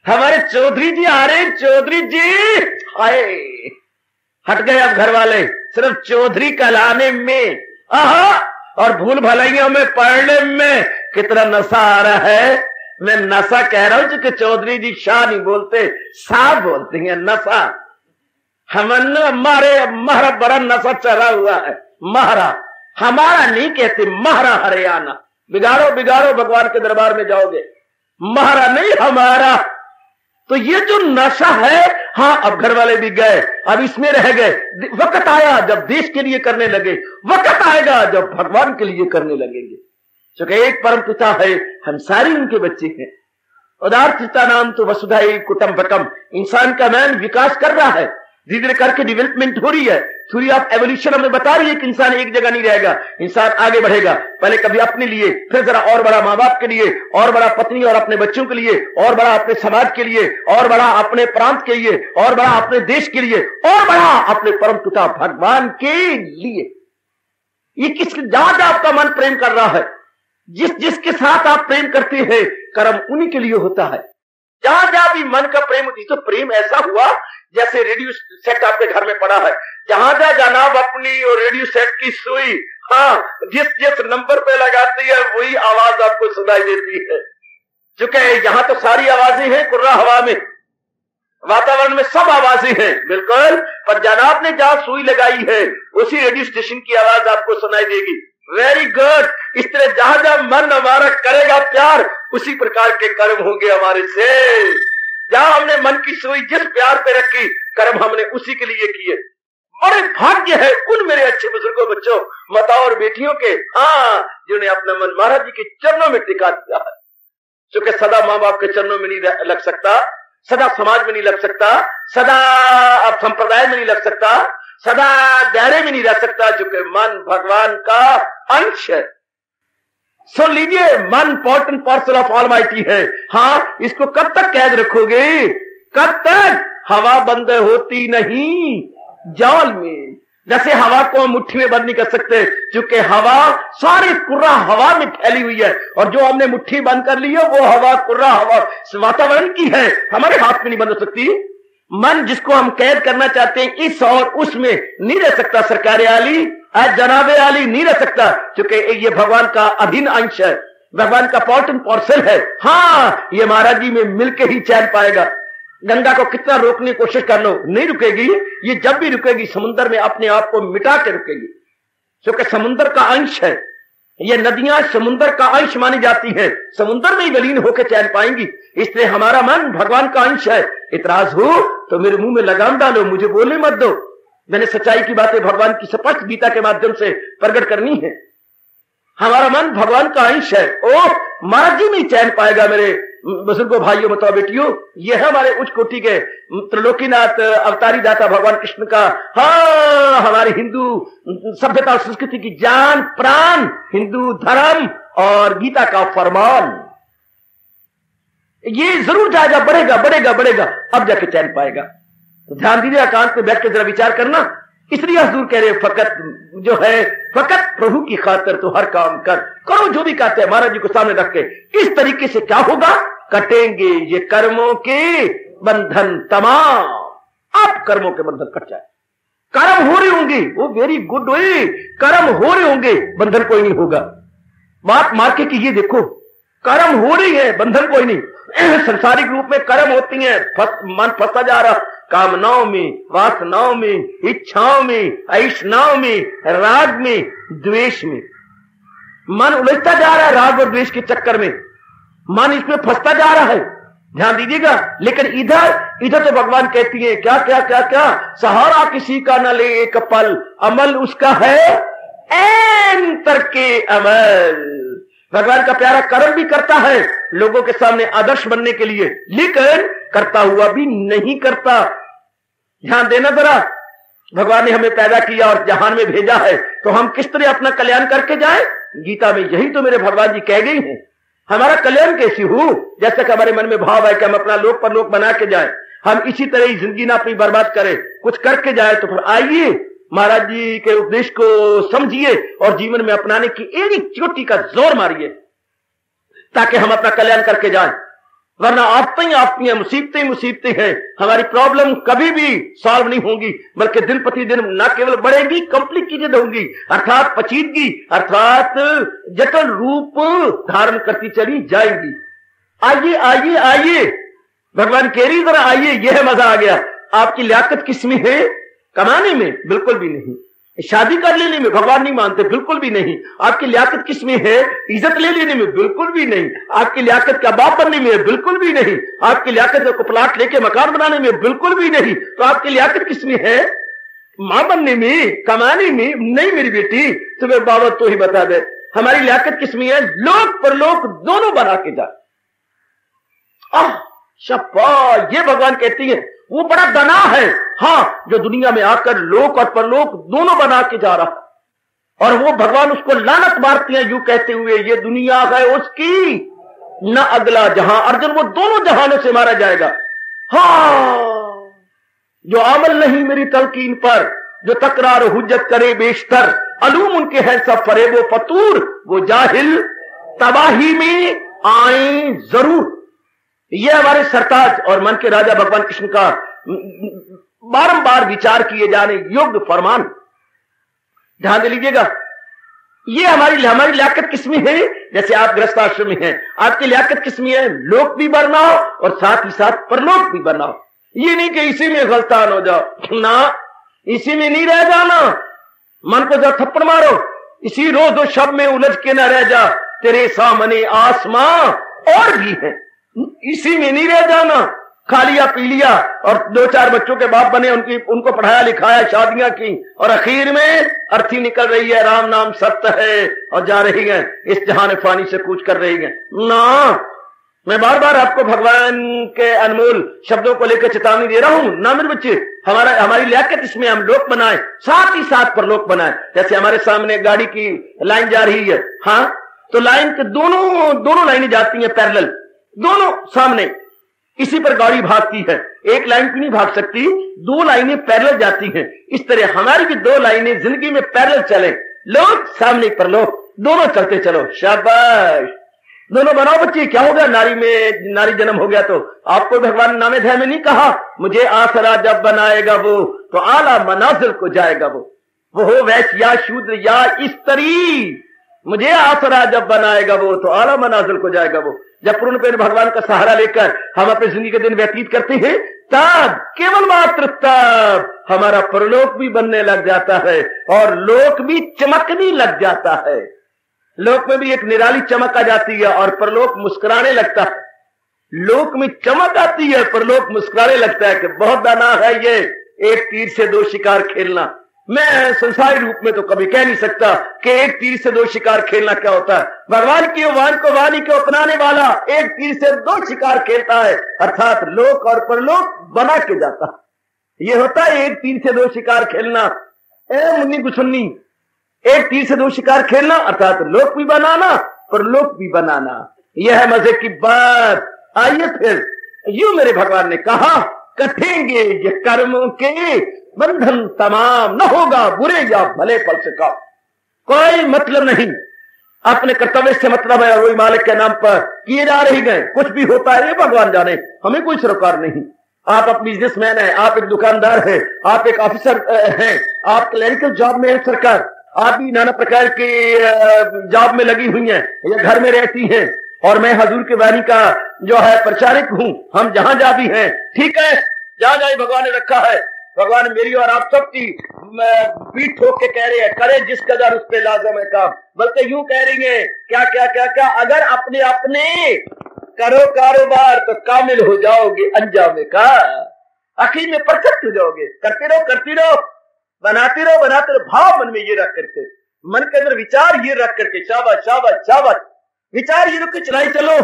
हमारे चौधरी जी आ रहे हैं, चौधरी जी आए। हट गए अब घर वाले सिर्फ चौधरी कहलाने में, आहा, और भूल भलाइयों में पढ़ने में कितना नशा आ रहा है। मैं नशा कह रहा हूं कि चौधरी जी शाह नहीं बोलते, शाह बोलते हैं नशा। हमारा बड़ा नशा चढ़ा हुआ है, महरा, हमारा नहीं कहते, महरा हरियाणा। बिगाड़ो बिगाड़ो भगवान के दरबार में जाओगे, महरा नहीं हमारा। तो ये जो नशा है, हाँ अब घर वाले भी गए, अब इसमें रह गए। वक्त आया जब देश के लिए करने लगे, वक्त आएगा जब भगवान के लिए करने लगेंगे। क्योंकि एक परम पिता है, हम सारे उनके बच्चे हैं। उदारता नाम तो वसुधैव कुटुंबकम। इंसान का मैन विकास कर रहा है, धीरे धीरे करके डेवलपमेंट हो रही है। थ्योरी ऑफ एवोल्यूशन हमें बता रही है कि इंसान एक जगह नहीं रहेगा, इंसान आगे बढ़ेगा। पहले कभी अपने लिए, फिर जरा और बड़ा माँ बाप के लिए, और बड़ा पत्नी और अपने बच्चों के लिए, और बड़ा अपने समाज के लिए, और बड़ा अपने प्रांत के लिए, और बड़ा अपने देश के लिए, और बड़ा अपने परम पिता भगवान के लिए। ये किस जहां जहां आपका मन प्रेम कर रहा है, जिसके साथ आप प्रेम करते हैं, कर्म उन्हीं के लिए होता है। जहां जहां भी मन का प्रेम होती, तो प्रेम ऐसा हुआ जैसे रेडियो सेट आपके घर में पड़ा है, जहां जहां जनाब अपनी रेडियो सेट की सुई, हाँ जिस नंबर पे लगाती है वही आवाज आपको सुनाई देती है। क्योंकि यहाँ तो सारी आवाजें हैं, कुर्रा हवा में, वातावरण में सब आवाजें हैं बिल्कुल, पर जनाब ने जहां सुई लगाई है उसी रेडियो स्टेशन की आवाज आपको सुनाई देगी। Very good. इस तरह जहां जहां मन हमारा करेगा प्यार, उसी प्रकार के कर्म होंगे हमारे से। जहां हमने मन की सुई जिस प्यार पे रखी, कर्म हमने उसी के लिए किए। बड़े भाग्य है उन मेरे अच्छे बुजुर्गों, बच्चों, माताओं और बेटियों के, हाँ, जिन्होंने अपना मन महाराज जी के चरणों में टिका दिया है। क्योंकि सदा माँ बाप के चरणों में नहीं लग सकता, सदा समाज में नहीं लग सकता, सदा अब संप्रदाय में नहीं लग सकता, सदा दायरे में नहीं रह सकता, क्योंकि मन भगवान का अंश है। सुन लीजिए, मन इम्पोर्टेंट पार्सल ऑफ ऑलमाइटी है। हाँ, इसको कब तक कैद रखोगे? कब तक? हवा बंद होती नहीं जाल में। जैसे हवा को हम मुट्ठी में बंद नहीं कर सकते, क्योंकि हवा सारी कुर्रा हवा में फैली हुई है, और जो हमने मुट्ठी बंद कर ली है वो हवा कुर्रा हवा वातावरण की है, हमारे हाथ में नहीं बंद हो सकती। मन जिसको हम कैद करना चाहते हैं, इस और उसमें नहीं रह सकता। सरकारे आली जनाबे आली नहीं रह सकता, क्योंकि ये भगवान का अभिन्न अंश है, भगवान का पार्ट एंड पार्सल है। हाँ, ये महाराज जी में मिलके ही चैन पाएगा। गंगा को कितना रोकने की कोशिश कर लो, नहीं रुकेगी। ये जब भी रुकेगी समुद्र में अपने आप को मिटा के रुकेगी, क्योंकि समुद्र का अंश है। ये नदियां समुद्र का अंश मानी जाती हैं, समुद्र में ही विलीन होकर चैन पाएंगी। इसलिए हमारा मन भगवान का अंश है। इतराज हो तो मेरे मुंह में लगाम डालो, मुझे बोलने मत दो। मैंने सच्चाई की बातें भगवान की स्पष्ट गीता के माध्यम से प्रकट करनी है। हमारा मन भगवान का अंश है। ओ महाराज जी में चैन पाएगा मेरे बुजुर्गों, भाइयों, बताओ बेटियों। ये है हमारे उच्च कोटि के त्रिलोकीनाथ अवतारी दाता भगवान कृष्ण का, हाँ, हमारी हिंदू सभ्यता और संस्कृति की जान प्राण, हिंदू धर्म और गीता का फरमान। ये जरूर जाएगा, बढ़ेगा बढ़ेगा बढ़ेगा, अब जाके चैन पाएगा। तो ध्यान दीजिए, एकांत में बैठ के जरा विचार करना। इसलिए हजूर कह रहे फकत जो है, फकत प्रभु की खातिर तो हर काम कर, करो जो भी कहते हैं महाराज जी को सामने रख के। इस तरीके से क्या होगा? कटेंगे ये कर्मों के बंधन तमाम। अब कर्मों के बंधन कट जाए, कर्म हो रहे होंगे, वो वेरी गुड हुई, कर्म हो रहे होंगे, बंधन कोई नहीं होगा। बात मार के कि ये देखो, कर्म हो रही है, बंधन कोई नहीं। संसारिक रूप में कर्म होती है, मन फंसता जा रहा, कामनाओं में, वासनाओं में, इच्छाओं में, ऐषणाओं में, राग में, द्वेष में मन उलझता जा रहा है। राग और द्वेष के चक्कर में मन इसमें फंसता जा रहा है। ध्यान दीजिएगा। लेकिन इधर तो भगवान कहती है क्या क्या क्या क्या, सहारा किसी का न ले एक पल, अमल उसका है ऐन तरके अमल। भगवान का प्यारा कर्म भी करता है लोगों के सामने आदर्श बनने के लिए, लेकिन करता हुआ भी नहीं करता। ध्यान देना जरा, भगवान ने हमें पैदा किया और जहान में भेजा है, तो हम किस तरह अपना कल्याण करके जाएं? गीता में यही तो मेरे भगवान जी कह गई हैं। हमारा कल्याण कैसी हो? जैसे कि हमारे मन में भाव है कि हम अपना लोक परलोक बना के जाएं, हम इसी तरह ही जिंदगी ना अपनी बर्बाद करें, कुछ करके जाए। तो फिर आइए महाराज जी के उपदेश को समझिए और जीवन में अपनाने की एक चोटी का जोर मारिए, ताकि हम अपना कल्याण करके जाएं। वरना आपकी मुसीबतें मुसीबतें हैं। हमारी प्रॉब्लम कभी भी सॉल्व नहीं होंगी, बल्कि दिन प्रतिदिन न केवल बढ़ेगी, कॉम्प्लिकेटेड होंगी, अर्थात पचीदगी, अर्थात जटिल रूप धारण करती चली जाएंगी। आइए आइए आइए, भगवान कह रही जरा आइए, यह मजा आ गया। आपकी लियाकत किसमें है? कमाने में? बिल्कुल भी नहीं। शादी कर लेने में भगवान नहीं मानते, बिल्कुल भी नहीं। आपकी लियाकत किसमें है? इज्जत ले लेने में? बिल्कुल भी नहीं। आपकी लियाकत क्या बाप बनने में है? बिल्कुल भी नहीं। आपकी लियाकत को प्लाट लेके मकान बनाने में? बिल्कुल भी नहीं। तो आपकी लियाकत किसमें है? मां बनने में, कमाने में? नहीं मेरी बेटी, तुम्हें बाबा तो ही बता दे, हमारी लियाकत किसमें है? लोक परलोक दोनों बना के जा। शप्पा, ये भगवान कहती है वो बड़ा दना है, हाँ, जो दुनिया में आकर लोक और परलोक दोनों बना के जा रहा। और वो भगवान उसको लानत मारती है यूं कहते हुए, ये दुनिया है उसकी, न अगला जहां। अर्जुन, वो दोनों जहानों से मारा जाएगा। हाँ, जो अमल नहीं मेरी तलकीन पर, जो तकरार हुज्जत करे बेशतर, अलूम उनके हैं सब फरेबो फतूर, वो जाहिल तबाही में आए जरूर। यह हमारे सरताज और मन के राजा भगवान कृष्ण का बारंबार विचार किए जाने योग्य फरमान। ध्यान दे लीजिएगा। ये हमारी लियाकत किसमें है? जैसे आप गृहस्थाश्रम में हैं, आपकी लियाकत किसमें है? लोक भी बनाओ और साथ ही साथ परलोक भी बनाओ। ये नहीं कि इसी में गलतान हो जाओ ना, इसी में नहीं रह जाना। मन को जब थप्पड़ मारो, इसी रोज और शब में उलझ के न रह जा, तेरे सामने आसमां और भी है, इसी में नहीं रह जाना। खा लिया पी लिया और 2-4 बच्चों के बाप बने, उनको पढ़ाया लिखाया, शादियां की, और आखिर में अर्थी निकल रही है राम नाम सत्य है और जा रही है इस जहान फानी से कूच कर रही है ना। मैं बार बार आपको भगवान के अनमोल शब्दों को लेकर चेतावनी दे रहा हूं ना मेरे बच्चे। हमारी लियाकत इसमें हम लोक बनाए, साथ ही साथ परलोक बनाए। जैसे हमारे सामने गाड़ी की लाइन जा रही है, हाँ, तो लाइन के दोनों लाइनें जाती हैं पैरेलल, दोनों सामने, इसी पर गाड़ी भागती है। एक लाइन की नहीं भाग सकती, 2 लाइनें पैरेलल जाती हैं। इस तरह हमारी भी 2 लाइनें जिंदगी में पैरेलल चले, लोग सामने परलोक, दोनों चलते चलो। शाबाश, दोनों बनाओ बच्चे। क्या हो गया, नारी जन्म हो गया तो आपको भगवान नामे ध्यान में नहीं कहा, मुझे आसरा जब बनाएगा वो तो आला मनाजिल को जाएगा वो हो वैश्य या शूद्र या स्त्री, मुझे आसरा जब बनाएगा वो तो आला मनाजिल को जाएगा वो। जब पूर्ण पेड़ भगवान का सहारा लेकर हम अपनी जिंदगी के दिन व्यतीत करते हैं, तब केवल मात्र तब हमारा परलोक भी बनने लग जाता है और लोक भी चमकने लग जाता है। लोक में भी एक निराली चमक आ जाती है और परलोक मुस्कुराने लगता है। लोक में चमक आती है, परलोक मुस्कुराने लगता है कि बहुत दाना है ये, एक तीर से 2 शिकार खेलना। मैं संसारी रूप में तो कभी कह नहीं सकता कि एक तीर से 2 शिकार खेलना क्या होता है। भगवान की वाणी को अपनाने वाला एक तीर से 2 शिकार खेलता है, अर्थात लोक और परलोक बना के जाता है। ये होता है एक तीर से 2 शिकार खेलना। मुन्नी गुसुन्नी, एक तीर से 2 शिकार खेलना अर्थात लोक भी बनाना परलोक भी बनाना। यह है मजे की बात। आइए फिर, यूं मेरे भगवान ने कहा, कटेंगे ये कर्मों के बंधन तमाम, न होगा बुरे या भले फल से का कोई मतलब नहीं। अपने कर्तव्य से मतलब है, वही मालिक के नाम पर किए जा रही गए। कुछ भी होता है ये भगवान जाने, हमें कोई सरोकार नहीं। आप एक बिजनेसमैन है, आप एक दुकानदार है, आप एक ऑफिसर हैं, आप क्लरिकल जॉब में है सरकार, आप भी नाना प्रकार के जॉब में लगी हुई हैं या घर में रहती हैं, और मैं हजूर के वाणी का जो है प्रचारक हूं। हम जहां जा भी हैं, ठीक है, जहां जहां भगवान ने रखा है, भगवान मेरी और आप सबकी पीठ ठोक के कह रहे हैं, करे जिस कदर उस पे लाजम है काम। बल्कि यूं कह रही है, क्या क्या क्या क्या, अगर अपने अपने करो कारोबार तो कामिल हो जाओगे अंजाम का, आखिर में परफेक्ट हो जाओगे। करते रहो बनाते रहो भाव मन में ये रख करके, मन के अंदर विचार ये रख करके, शाबाश शाबाश शाबाश, विचार ये रख के चलाई चलो,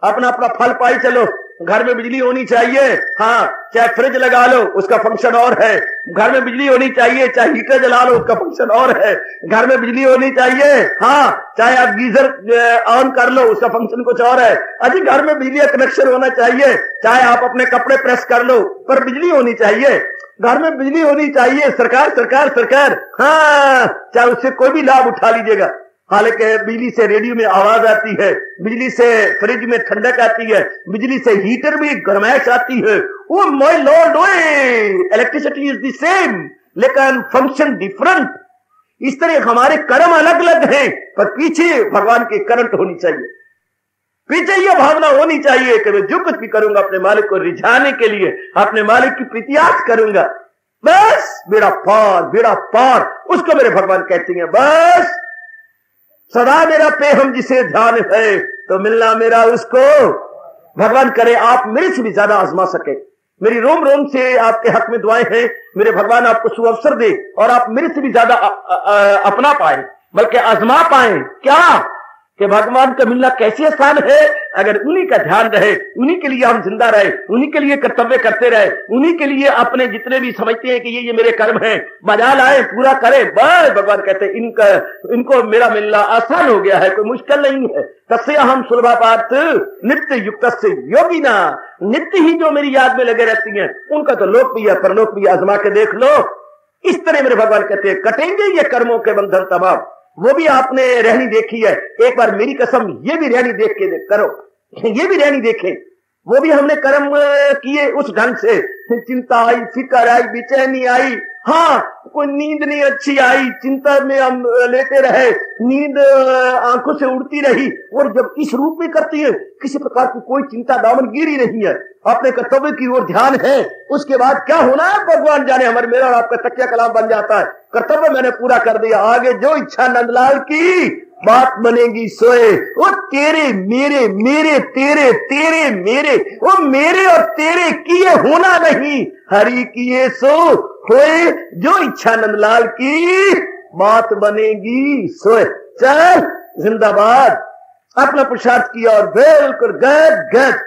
अपना अपना फल पाई चलो। घर में बिजली होनी चाहिए, हाँ, चाहे फ्रिज लगा लो उसका फंक्शन और है। घर में बिजली होनी चाहिए, चाहे हीटर जला लो उसका फंक्शन और है। घर में बिजली होनी चाहिए, हाँ, चाहे आप गीजर ऑन कर लो उसका फंक्शन कुछ और है। अजी घर में बिजली का कनेक्शन होना चाहिए, चाहे आप अपने कपड़े प्रेस कर लो, पर बिजली होनी चाहिए। घर में बिजली होनी चाहिए, सरकार, हाँ, चाहे उससे कोई भी लाभ उठा लीजिएगा। हालांकि बिजली से रेडियो में आवाज आती है, बिजली से फ्रिज में ठंडक आती है, बिजली से हीटर में गर्माइश आती है। Oh my Lord, electricity is the same लेकिन फंक्शन डिफरेंट। इस तरह हमारे कर्म अलग अलग हैं, पर पीछे भगवान की करंट होनी चाहिए, पीछे यह भावना होनी चाहिए कि मैं जो कुछ भी करूंगा अपने मालिक को रिझाने के लिए, अपने मालिक की प्रीतियार्थ करूंगा। बस बेड़ा पार, उसको मेरे भगवान कहते हैं। बस सदा मेरा पे हम जिसे ध्यान है तो मिलना मेरा उसको। भगवान करे आप मेरे से भी ज्यादा आजमा सके। मेरी रोम रोम से आपके हक में दुआएं हैं, मेरे भगवान आपको सुअवसर दे और आप मेरे से भी ज्यादा अपना पाए, बल्कि आजमा पाए। क्या कि भगवान का मिलना कैसे आसान है, अगर उन्हीं का ध्यान रहे, उन्हीं के लिए हम जिंदा रहे, उन्हीं के लिए कर्तव्य करते रहे, उन्हीं के लिए अपने जितने भी समझते हैं कि ये मेरे कर्म हैं बजा लाए, पूरा करें। बस भगवान कहते हैं इनको मेरा मिलना आसान हो गया है, कोई मुश्किल नहीं है। तस्य हम सुलभापार्थ नित्य युक्त से योगिना, नित्य ही जो मेरी याद में लगे रहती हैं उनका तो लोक भी है परलोक भी, आजमा के देख लो। इस तरह मेरे भगवान कहते हैं कटेंगे ये कर्मों के बंधन तमाम। वो भी आपने रहनी देखी है, एक बार मेरी कसम ये भी रहनी देख के करो, ये भी रहनी देखें। वो भी हमने कर्म किए उस ढंग से, चिंता आई, फिक्र आई, बेचैनी आई, हाँ, कोई नींद नहीं अच्छी आई, चिंता में हम लेते रहे, नींद आंखों से उड़ती रही। और जब इस रूप में करती है किसी प्रकार की कोई चिंता दामन गिरी नहीं है, अपने कर्तव्य की ओर ध्यान है, उसके बाद क्या होना है भगवान जाने। हमारे मेरा और आपका तकिया कलाम बन जाता है, कर्तव्य मैंने पूरा कर दिया, आगे जो इच्छा नंदलाल की बात बनेगी सोए। वो तेरे मेरे, मेरे तेरे, तेरे मेरे, वो मेरे और तेरे किए होना नहीं, हरि किए सो होए, जो इच्छा नंदलाल की बात बनेगी सोए। चल जिंदाबाद। अपना पुरुषार्थ किया और बिल्कुल गद गद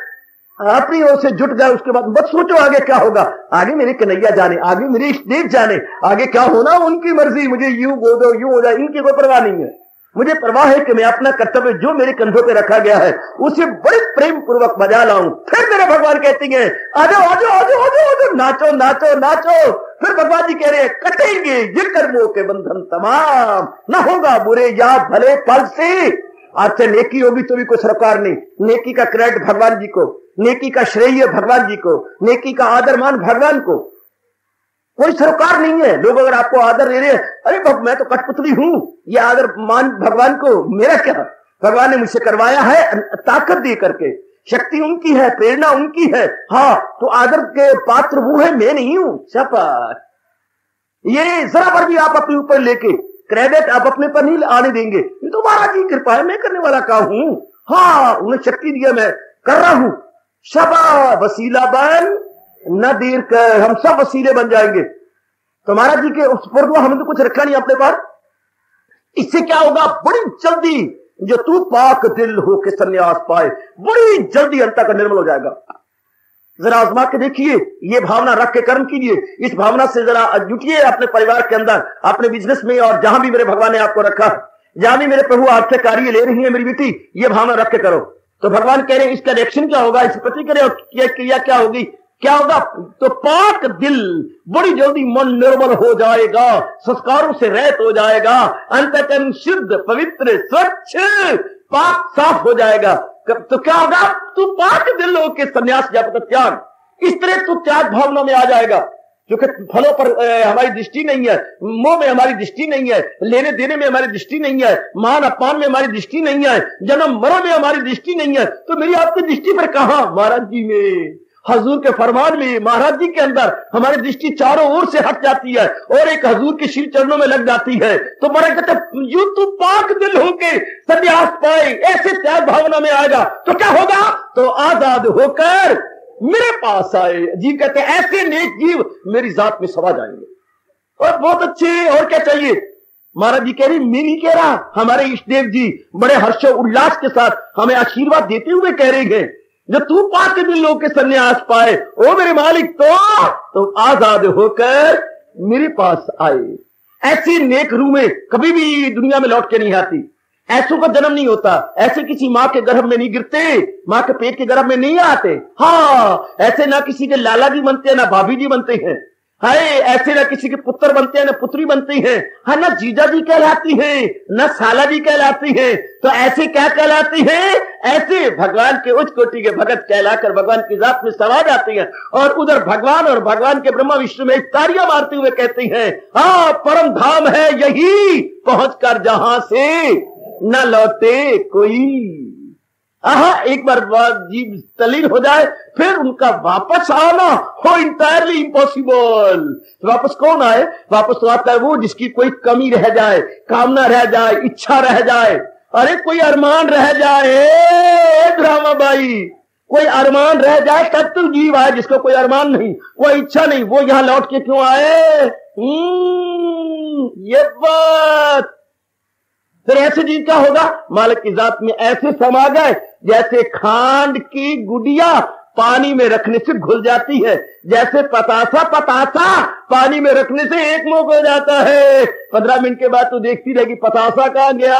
अपनी ओर से जुट गए। उसके बाद मत सोचो आगे क्या होगा, आगे मेरे कन्हैया जाने, आगे मेरे इष्टदेव जाने, आगे क्या होना उनकी मर्जी, मुझे यूं हो दो यूं हो जाए, इनकी कोई परवाह नहीं है। मुझे परवाह है कि मैं अपना कर्तव्य जो मेरे कंधों पे रखा गया है उसे बड़े प्रेम पूर्वक बजा लाऊं। फिर मेरे भगवान कहती हैं आजो आजो आजो आजो आजो, नाचो नाचो नाचो। फिर भगवान जी कह रहे हैं कटेंगे ये कर्मों के बंधन तमाम, ना होगा बुरे या भले फल से। आज से नेकी होगी तो भी कोई सरोकार नहीं, नेकी का क्रेडिट भगवान जी को, नेकी का श्रेय भगवान जी को, नेकी का आदर मान भगवान को, कोई सरोकार नहीं है। लोग अगर आपको आदर दे रहे हैं, अरे बाप मैं तो कठपुतली हूं, ये आदर मान भगवान को मेरा क्या, भगवान ने मुझसे करवाया है ताकत दे करके, शक्ति उनकी है, प्रेरणा उनकी है। हाँ तो आदर के पात्र वो है, मैं नहीं हूं। शाबाश। ये जरा पर भी आप अपने ऊपर लेके क्रेडिट आप अपने पर नहीं आने देंगे, ये तो महाराज की कृपा है, मैं करने वाला का हूं। हाँ उन्हें शक्ति दिया, मैं कर रहा हूं। शाबाश, वसीला बन न देर कर, हम सब वसीले बन जाएंगे। तो महाराज जी के उस पर हमने तो कुछ रखा नहीं अपने पास। इससे क्या होगा, बड़ी जल्दी जो तू पाक दिल हो के संन्यास पाए, बड़ी जल्दी अंत का निर्मल हो जाएगा। जरा आजमा के देखिए, ये भावना रख के कर्म कीजिए, इस भावना से जरा जुटिए अपने परिवार के अंदर, अपने बिजनेस में, और जहां भी मेरे भगवान ने आपको रखा, जहां भी मेरे प्रभु आपसे कार्य ले रही है मेरी बेटी, ये भावना रख के करो। तो भगवान कह रहे हैं इसका रिएक्शन क्या होगा, इसकी प्रतिक्रिया क्रिया क्या होगी, क्या होगा। तो पाक दिल, बड़ी जल्दी मन निर्मल हो जाएगा, संस्कारों से रहित हो जाएगा, अंतःकरण शुद्ध पवित्र स्वच्छ पाक साफ हो जाएगा। तो क्या होगा, तू पाक दिल हो के संन्यास जाप त्याग, इस तरह तू त्याग भावना में आ जाएगा। क्योंकि फलों पर हमारी दृष्टि नहीं है, मोह में हमारी दृष्टि नहीं है, लेने देने में हमारी दृष्टि नहीं है, मान अपमान में हमारी दृष्टि नहीं है, जन्म मरण में हमारी दृष्टि नहीं है। तो मेरी आपकी दृष्टि पर कहां, महाराज जी में, हजूर के फरमान में, महाराज जी के अंदर हमारी दृष्टि चारों ओर से हट जाती है और एक हजूर के श्री चरणों में लग जाती है। तो महाराज कहते यूं तू पाक दिल होके संन्यास पाए, ऐसे त्याग भावना में आएगा तो क्या होगा, तो आजाद होकर मेरे पास आए। जी कहते ऐसे नेक जीव मेरी जात में समा जाएंगे। और बहुत अच्छे, और क्या चाहिए। महाराज जी कह रही, मैं नहीं कह रहा, हमारे इष्टदेव जी बड़े हर्षो उल्लास के साथ हमें आशीर्वाद देते हुए कह रहे हैं, जो तू पाक दिल लोग के संन्यास पाए ओ मेरे मालिक, तो आजाद होकर मेरे पास आए। ऐसी नेक रूहें कभी भी दुनिया में लौट के नहीं आती, ऐसों का जन्म नहीं होता, ऐसे किसी माँ के गर्भ में नहीं गिरते, माँ के पेट के गर्भ में नहीं आते। हाँ ऐसे ना किसी के लाला जी बनते हैं, ना भाभी जी बनते हैं, हाय ऐसे ना किसी के पुत्र बनते हैं, ना पुत्री बनती हैं, हाँ ना जीजा जी कहलाती हैं, ना साला जी कहलाती हैं। तो ऐसे क्या कहलाती हैं, ऐसे भगवान के उच्च कोटि के भगत कहलाकर भगवान की जात में समा जाती हैं। और उधर भगवान और भगवान के ब्रह्मा विष्णु में तालियां मारते हुए कहती हैं, हाँ परम धाम है यही, पहुंचकर जहां से न लौटे कोई। एक बार जीव तल्लीन हो जाए फिर उनका वापस आना हो इंटायरली इम्पॉसिबल। वापस कौन आए, वापस तो आता है वो जिसकी कोई कमी रह जाए, कामना रह जाए, इच्छा रह जाए, अरे कोई अरमान रह जाए ड्रामा बाई, कोई अरमान रह जाए तब तो जीव आए, जिसको कोई अरमान नहीं, कोई इच्छा नहीं, वो यहां लौट के क्यों आए। ये बात। फिर ऐसे जीव क्या होगा, मालिक की जात में ऐसे समा गए जैसे खांड की गुड़िया पानी में रखने से घुल जाती है, जैसे पतासा पानी में रखने से एक मुंह हो जाता है। 15 मिनट के बाद तो देखती रहेगी पतासा कहां गया,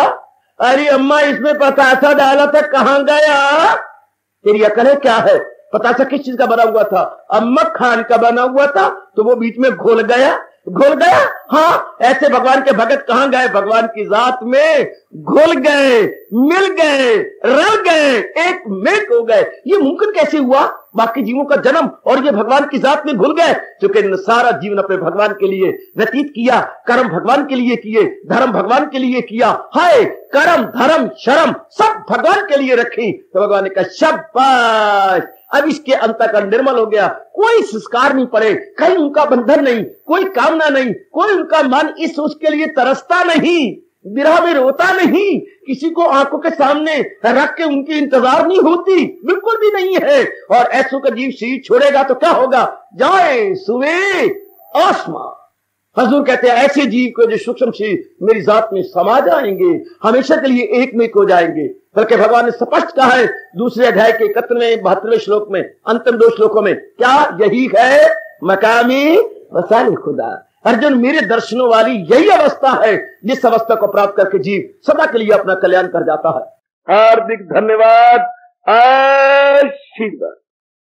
अरे अम्मा इसमें पतासा डाला था कहां गया। तेरी अकल है क्या है, पतासा किस चीज का बना हुआ था, अम्मा खान का बना हुआ था, तो वो बीच में घुल गया। हाँ ऐसे भगवान के भगत कहां गए, भगवान की जात में घुल गए, मिल गए, रल गए, एक मेक हो गए। ये मुमकिन कैसे हुआ, बाकी जीवों का जन्म और ये भगवान की जात में घुल गए, क्योंकि सारा जीवन अपने भगवान के लिए व्यतीत किया, कर्म भगवान के लिए किए, धर्म भगवान के लिए किया। हाय कर्म धर्म शर्म सब भगवान के लिए रखी। तो भगवान ने कहा शाबाश, अब इसके अंतःकरण निर्मल हो गया, कोई संस्कार नहीं पड़े, कहीं उनका बंधन नहीं, कोई कामना नहीं, कोई उनका मन इस उसके लिए तरसता नहीं, विरह में रोता नहीं, किसी को आंखों के सामने रख के उनकी इंतजार नहीं होती, बिल्कुल भी नहीं है। और ऐसो का जीव शरीर छोड़ेगा तो क्या होगा? जाए सुवे आसमां। हजूर कहते हैं ऐसे जीव को जो सूक्ष्म शरीर मेरी जात में समा जाएंगे, हमेशा के लिए एक में हो जाएंगे। बल्कि भगवान ने स्पष्ट कहा है दूसरे अध्याय के 71वें 72वें श्लोक में, अंतिम 2 श्लोकों में, क्या यही है मकामी वसाल खुदा। अर्जुन, मेरे दर्शनों वाली यही अवस्था है जिस अवस्था को प्राप्त करके जीव सदा के लिए अपना कल्याण कर जाता है। हार्दिक धन्यवाद। आशीर्वाद।